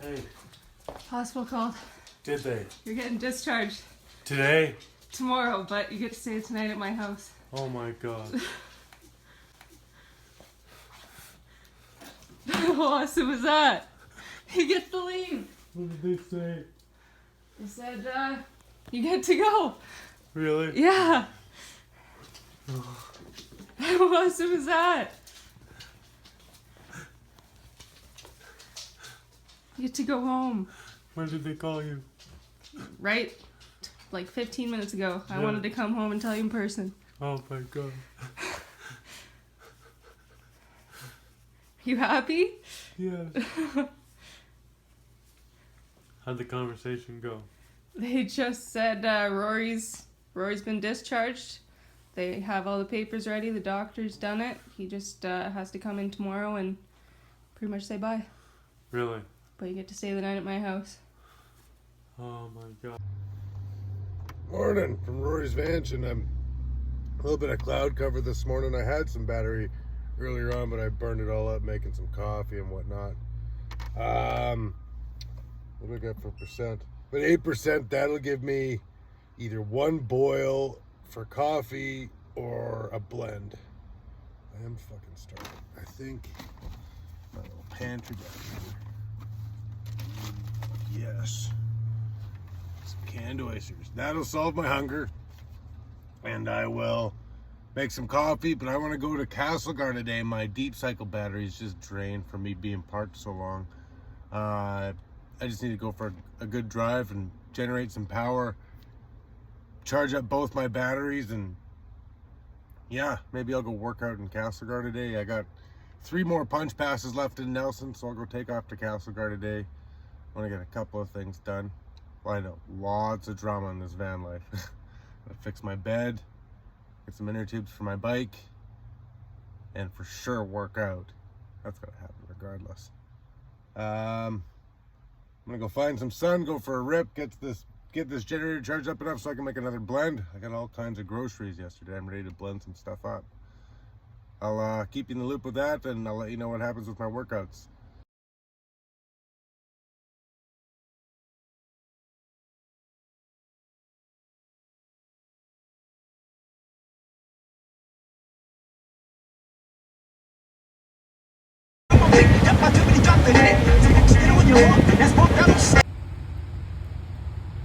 Hey, Hospital called. did they? You're getting discharged Today? tomorrow, but you get to stay tonight at my house. Oh my god. How awesome is that? You get to leave. What did they say? They said, you get to go. Really? Yeah. How awesome is that? You get to go home. When did they call you? Right? Like 15 minutes ago. I Yeah. wanted to come home and tell you in person. Oh my god. You happy? Yeah. How'd the conversation go? They just said Rory's been discharged. They have all the papers ready. The doctor's done it. He just has to come in tomorrow and pretty much say bye. Really? But you get to stay the night at my house. Oh my god. Morning from Rory's Vansion. I'm a little bit of cloud cover this morning. I had some battery earlier on, but I burned it all up making some coffee and whatnot. What do I got for percent? But 8%, that'll give me either one boil for coffee or a blend. I am fucking starving. I think my little pantry down here. Yes. Some canned oysters. That'll solve my hunger. And I will make some coffee, but I want to go to Castlegar today. My deep cycle battery is just drained from me being parked so long. I just need to go for a good drive and generate some power, charge up both my batteries, and yeah, maybe I'll go work out in Castlegar today. I got 3 more punch passes left in Nelson, so I'll go take off to Castlegar today. I want to get a couple of things done. Well, I know, lots of drama in this van life. I fix my bed, get some inner tubes for my bike, and for sure work out. That's gotta happen regardless. I'm gonna go find some sun, go for a rip, get this generator charged up enough so I can make another blend. I got all kinds of groceries yesterday. I'm ready to blend some stuff up. I'll keep you in the loop with that, and I'll let you know what happens with my workouts.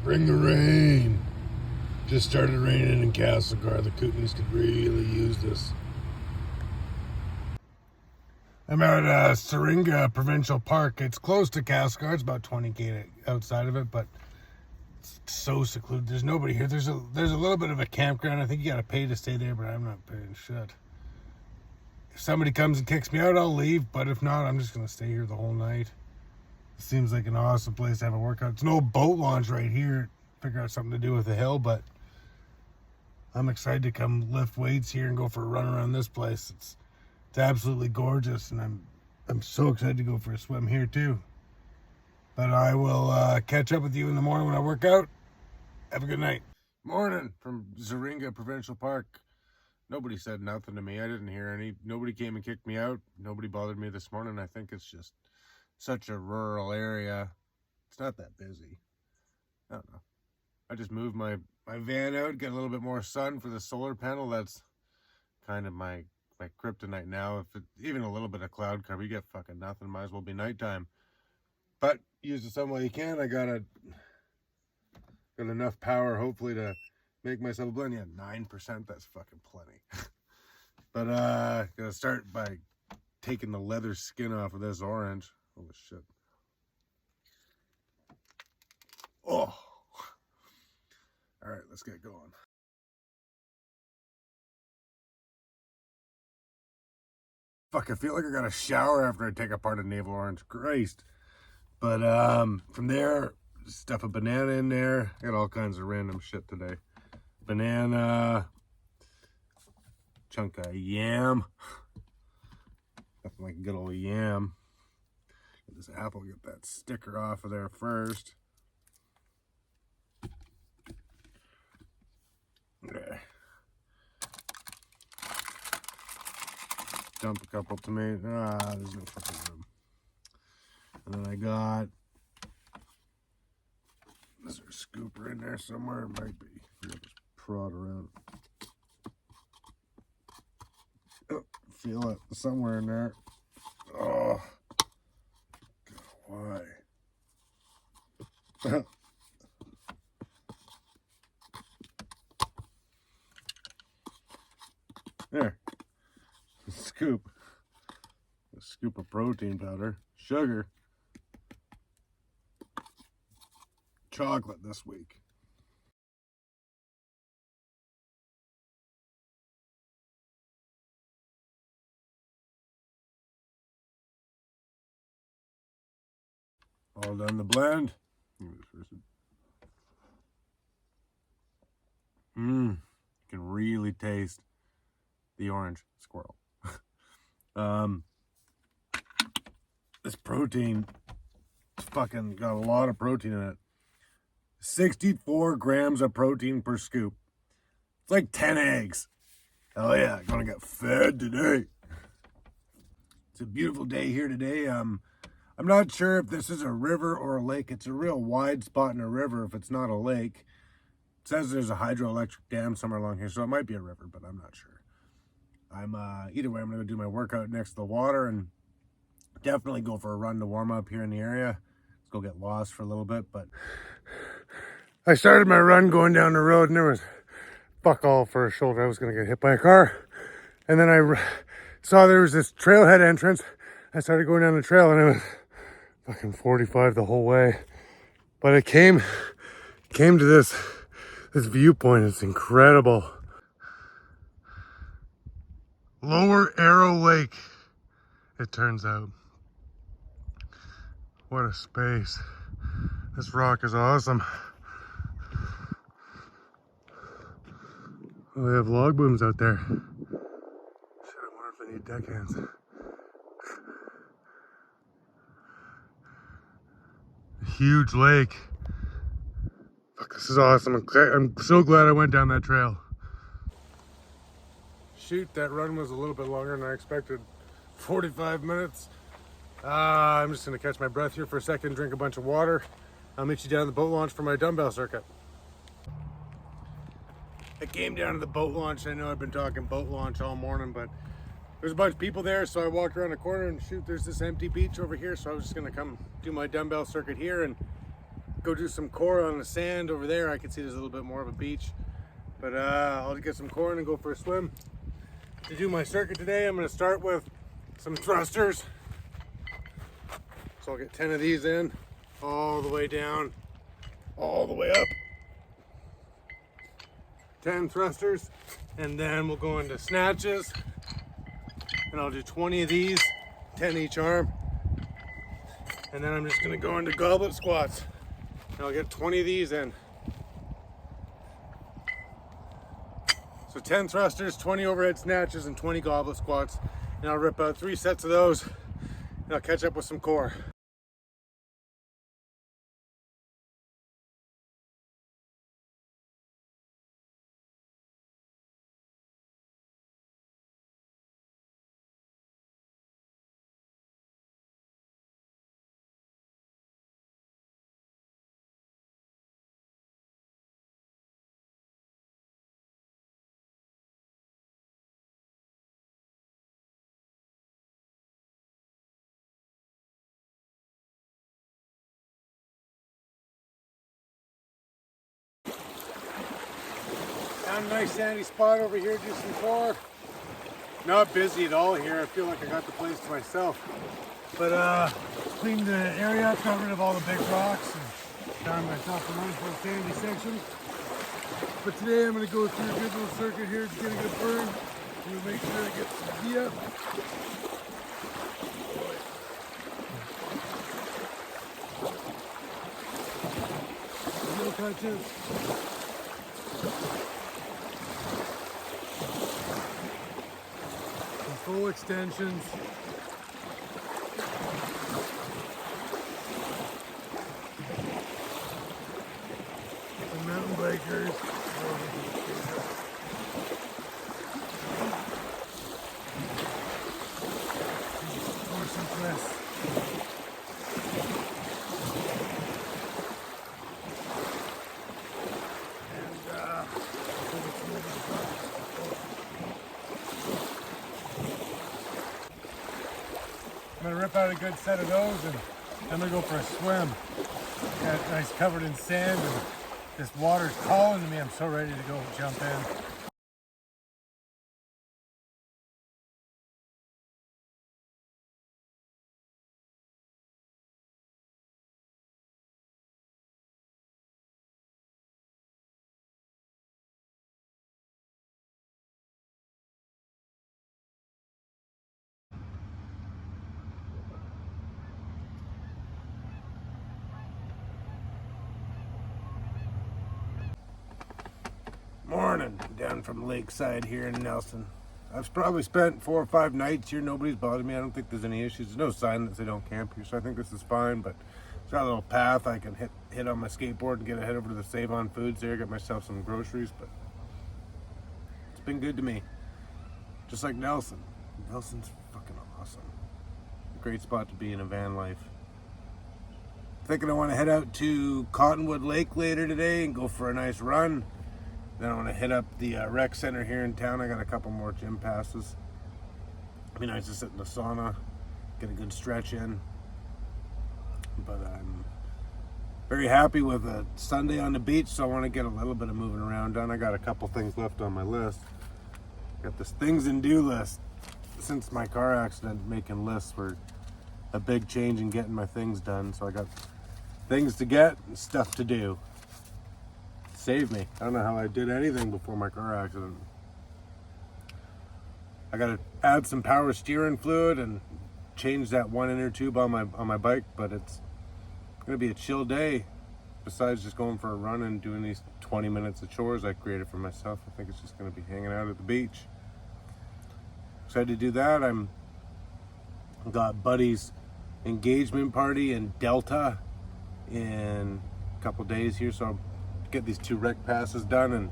Bring the rain. Just started raining in Castlegar. The Kootenays could really use this. I'm out at Syringa Provincial Park. It's close to Castlegar. It's about 20 km outside of it, but it's so secluded. There's nobody here. There's a little bit of a campground. I think you gotta pay to stay there, but I'm not paying shit. If somebody comes and kicks me out, I'll leave, but if not, I'm just gonna stay here the whole night. It seems like an awesome place to have a workout. It's no boat launch right here. Figure out something to do with the hill, but I'm excited to come lift weights here and go for a run around this place. It's absolutely gorgeous, and I'm so excited to go for a swim here too. But I will catch up with you in the morning when I work out. Have a good night. Morning from Syringa Provincial Park. Nobody said nothing to me. I didn't hear any. Nobody came and kicked me out. Nobody bothered me this morning. I think it's just such a rural area. It's not that busy. I don't know. I just moved my van out, get a little bit more sun for the solar panel. That's kind of my kryptonite now. If it, even a little bit of cloud cover, you get fucking nothing. Might as well be nighttime. But use the sun while you can. I got enough power, hopefully, to make myself a blend. Yeah, 9%. That's fucking plenty. But gonna start by taking the leather skin off of this orange. Holy shit. Oh. All right, let's get going. Fuck, I feel like I got a shower after I take apart a navel orange. Christ. But from there, stuff a banana in there. I got all kinds of random shit today. Banana, chunk of yam. Nothing like a good old yam. Get this apple, get that sticker off of there first. Okay. Dump a couple tomatoes. There's no fucking room. And then I got Is there a scooper in there somewhere? It might be. I'll just prod around. Oh, feel it somewhere in there. Oh, why? There. Scoop. A scoop of protein powder. Sugar. Chocolate this week. All done the blend. You can really taste the orange squirrel. This protein, it's fucking got a lot of protein in it. 64 grams of protein per scoop. It's like 10 eggs. Hell yeah, gonna get fed today. It's a beautiful day here today. I'm not sure if this is a river or a lake. It's a real wide spot in a river if it's not a lake. It says there's a hydroelectric dam somewhere along here, so it might be a river, but I'm not sure. Either way, I'm gonna go do my workout next to the water and definitely go for a run to warm up here in the area. Let's go get lost for a little bit, but I started my run going down the road and there was fuck all for a shoulder. I was gonna get hit by a car. And then I saw there was this trailhead entrance. I started going down the trail and it was fucking 45 the whole way. But it came to this viewpoint. It's incredible. Lower Arrow Lake, it turns out. What a space. This rock is awesome. Oh, they have log booms out there. Shit, I wonder if they need deckhands. Huge lake. Fuck, this is awesome. I'm so glad I went down that trail. Shoot, that run was a little bit longer than I expected. 45 minutes. I'm just gonna catch my breath here for a second, drink a bunch of water. I'll meet you down at the boat launch for my dumbbell circuit. I came down to the boat launch. I know I've been talking boat launch all morning, but there's a bunch of people there, so I walked around the corner and shoot, there's this empty beach over here, so I was just gonna come do my dumbbell circuit here and go do some core on the sand over there. I can see there's a little bit more of a beach, but I'll get some core and go for a swim. To do my circuit today, I'm gonna start with some thrusters. So I'll get 10 of these in, all the way down, all the way up. 10 thrusters, and then we'll go into snatches, and I'll do 20 of these, 10 each arm. And then I'm just gonna go into goblet squats, and I'll get 20 of these in. So 10 thrusters, 20 overhead snatches, and 20 goblet squats. And I'll rip out 3 sets of those, and I'll catch up with some core. Found a nice sandy spot over here, do some core. Not busy at all here. I feel like I got the place to myself. But cleaned the area up, got rid of all the big rocks, and found myself a nice little sandy section. But today I'm going to go through a good little circuit here to get a good burn. I'm going to make sure I get some V up. Little touches. Full extensions. The mountain bikers. Torsion press. got a good set of those, and I'm gonna go for a swim. Got it nice covered in sand, and this water's calling to me. I'm so ready to go jump in. Morning, down from Lakeside here in Nelson. I've probably spent 4 or 5 nights here. Nobody's bothered me. I don't think there's any issues. There's no sign that they don't camp here, so I think this is fine. But there's got a little path I can hit on my skateboard and get ahead over to the Save On Foods there, get myself some groceries. But it's been good to me. Just like Nelson. Nelson's fucking awesome. Great spot to be in a van life. Thinking I want to head out to Cottonwood Lake later today and go for a nice run. Then I want to hit up the rec center here in town. I got a couple more gym passes. It'd be nice to sit in the sauna, get a good stretch in. But I'm very happy with a Sunday on the beach, so I want to get a little bit of moving around done. I got a couple things left on my list. Got this things and do list. Since my car accident, making lists for a big change in getting my things done. So I got things to get and stuff to do. Saved me. I don't know how I did anything before my car accident. I gotta add some power steering fluid and change that one inner tube on my bike, but it's gonna be a chill day. Besides just going for a run and doing these 20 minutes of chores I created for myself, I think it's just gonna be hanging out at the beach. Excited to do that. Got Buddy's engagement party in Delta in a couple days here, so I'll get these 2 rec passes done and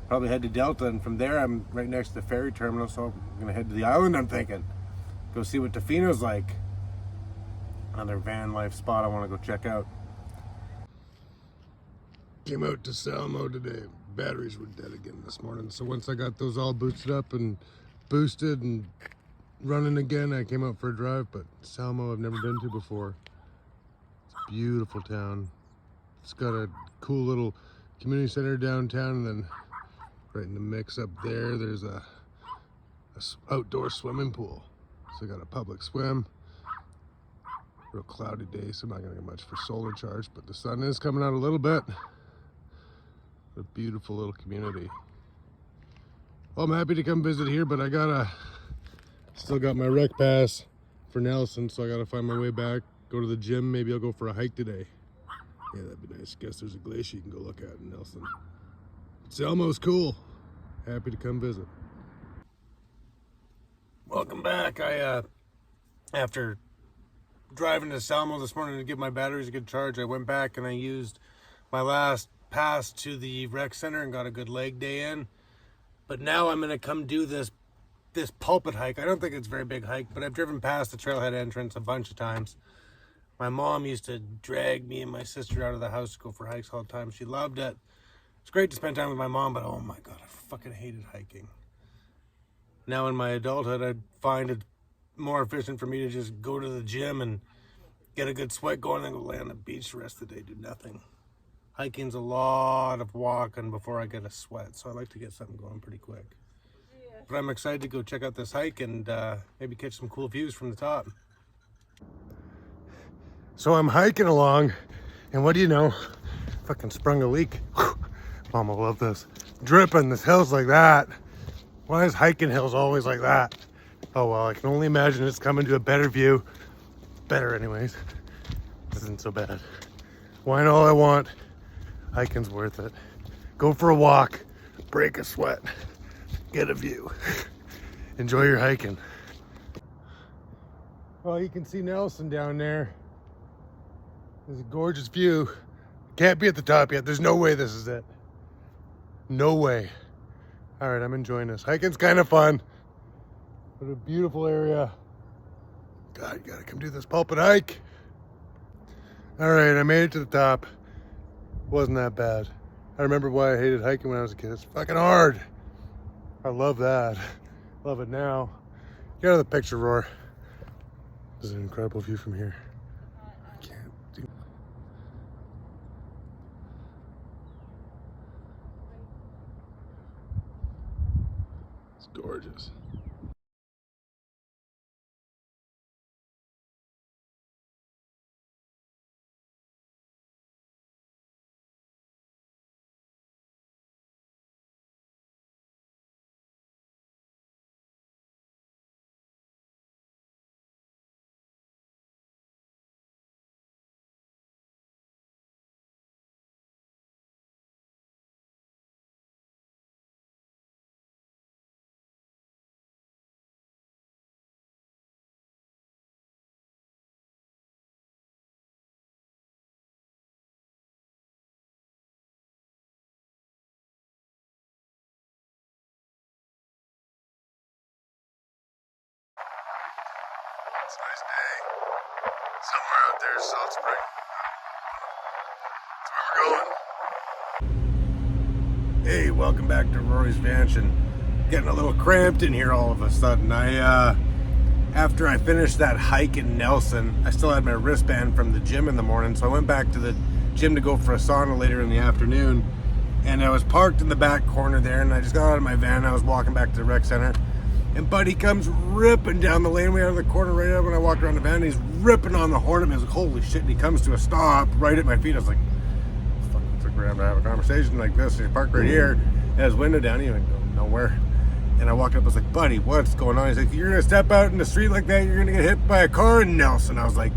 probably head to Delta, and from there I'm right next to the ferry terminal, so I'm gonna head to the island. I'm thinking go see what Tofino's like. Another van life spot I want to go check out. Came out to Salmo today. Batteries were dead again this morning, so once I got those all boosted up and boosted and running again, I came out for a drive. But Salmo I've never been to before. It's a beautiful town. It's got a cool little community center downtown, and then right in the mix up there, there's a outdoor swimming pool. So I got a public swim. Real cloudy day, so I'm not gonna get much for solar charge, but the sun is coming out a little bit. A beautiful little community. Well, I'm happy to come visit here, but still got my rec pass for Nelson, so I gotta find my way back, go to the gym. Maybe I'll go for a hike today. Yeah, that'd be nice. Guess there's a glacier you can go look at in Nelson. Selmo's cool. Happy to come visit. Welcome back. After driving to Salmo this morning to give my batteries a good charge, I went back and I used my last pass to the rec center and got a good leg day in. But now I'm gonna come do this pulpit hike. I don't think it's a very big hike, but I've driven past the trailhead entrance a bunch of times. My mom used to drag me and my sister out of the house to go for hikes all the time. She loved it. It's great to spend time with my mom, but oh my God, I fucking hated hiking. Now in my adulthood, I find it more efficient for me to just go to the gym and get a good sweat going and go lay on the beach the rest of the day, do nothing. Hiking's a lot of walking before I get a sweat, so I like to get something going pretty quick. But I'm excited to go check out this hike and maybe catch some cool views from the top. So I'm hiking along, and what do you know? Fucking sprung a leak. Mama love this. Dripping, this hill's like that. Why is hiking hills always like that? Oh well, I can only imagine it's coming to a better view. Better anyways. This isn't so bad. Wine all I want. Hiking's worth it. Go for a walk, break a sweat, get a view. Enjoy your hiking. Well, you can see Nelson down there. There's a gorgeous view. Can't be at the top yet. There's no way this is it. No way. All right, I'm enjoying this. Hiking's kind of fun. What a beautiful area. God, you gotta come do this pulpit hike. All right, I made it to the top. Wasn't that bad. I remember why I hated hiking when I was a kid. It's fucking hard. I love that. Love it now. Get out of the picture, Rory. This is an incredible view from here. I can't do. It's gorgeous. It's a nice day. Somewhere out there is Salt Spring. That's where we're going. Hey, welcome back to Rory's Vansion. Getting a little cramped in here all of a sudden. After I finished that hike in Nelson, I still had my wristband from the gym in the morning, so I went back to the gym to go for a sauna later in the afternoon. And I was parked in the back corner there, and I just got out of my van. I was walking back to the rec center. And Buddy comes ripping down the laneway out of the corner right up when I walked around the van. And he's ripping on the horn at me. I was like, holy shit. And he comes to a stop right at my feet. I was like, fuck, it's like we're going to have a conversation like this. He's parked right here. And his window down. He went nowhere. And I walked up. I was like, Buddy, what's going on? He's like, you're going to step out in the street like that. You're going to get hit by a car in Nelson. I was like,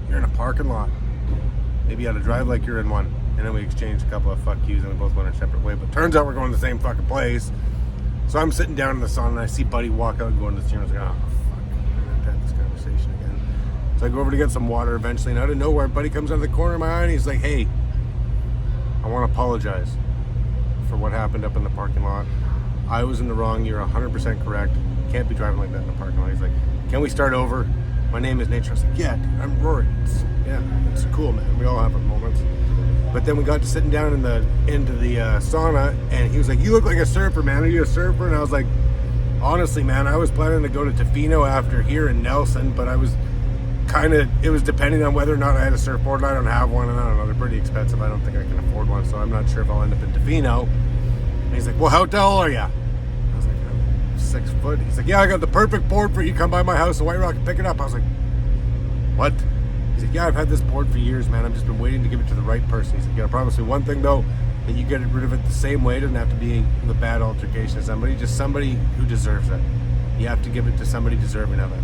you're in a parking lot. Maybe you ought to drive like you're in one. And then we exchanged a couple of fuck yous and we both went our separate way. But turns out we're going to the same fucking place. So I'm sitting down in the sauna and I see Buddy walk out and go into the gym. I was like, oh, fuck, I'm going to have this conversation again. So I go over to get some water eventually, and out of nowhere, Buddy comes out of the corner of my eye and he's like, hey, I want to apologize for what happened up in the parking lot. I was in the wrong. You're 100% correct. Can't be driving like that in the parking lot. He's like, can we start over? My name is Nature. I was like, yeah, dude, I'm Rory. It's cool, man. We all have our moments. But then we got to sitting down into the sauna, and he was like, you look like a surfer, man. Are you a surfer? And I was like, honestly, man, I was planning to go to Tofino after here in Nelson, but I was it was depending on whether or not I had a surfboard, and I don't have one, and I don't know, they're pretty expensive. I don't think I can afford one, so I'm not sure if I'll end up in Tofino. And he's like, well, how tall are you? I was like, I'm 6 foot. He's like, yeah, I got the perfect board for you. Come by my house in White Rock and pick it up. I was like, what? He's like, yeah, I've had this board for years, man. I've just been waiting to give it to the right person. He's like, you gotta promise me one thing, though, that you get rid of it the same way. It doesn't have to be the bad altercation of somebody, just somebody who deserves it. You have to give it to somebody deserving of it.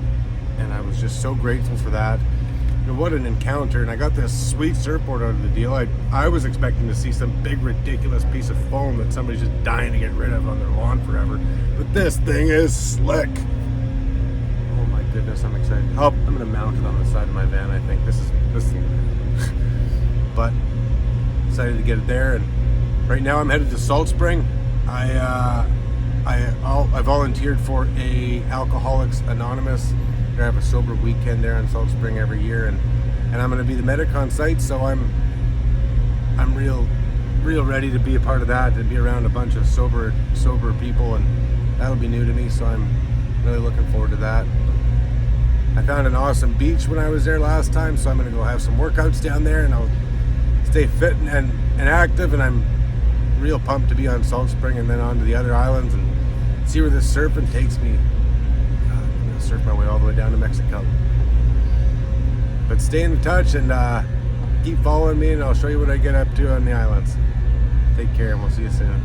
And I was just so grateful for that. You know, what an encounter. And I got this sweet surfboard out of the deal. I was expecting to see some big, ridiculous piece of foam that somebody's just dying to get rid of on their lawn forever. But this thing is slick. Oh my goodness, I'm excited. Oh, I'm gonna mount it on the side of my van. I think this is but excited to get it there. And right now I'm headed to Salt Spring. I volunteered for a Alcoholics Anonymous. They have a sober weekend there in Salt Spring every year, and I'm gonna be the medic on site. So I'm real ready to be a part of that, to be around a bunch of sober people, and that'll be new to me. So I'm really looking forward to that. I found an awesome beach when I was there last time, so I'm going to go have some workouts down there, and I'll stay fit and active, and I'm real pumped to be on Salt Spring and then on to the other islands and see where this surfing takes me. I'm going to surf my way all the way down to Mexico. But stay in touch and keep following me, and I'll show you what I get up to on the islands. Take care, and we'll see you soon.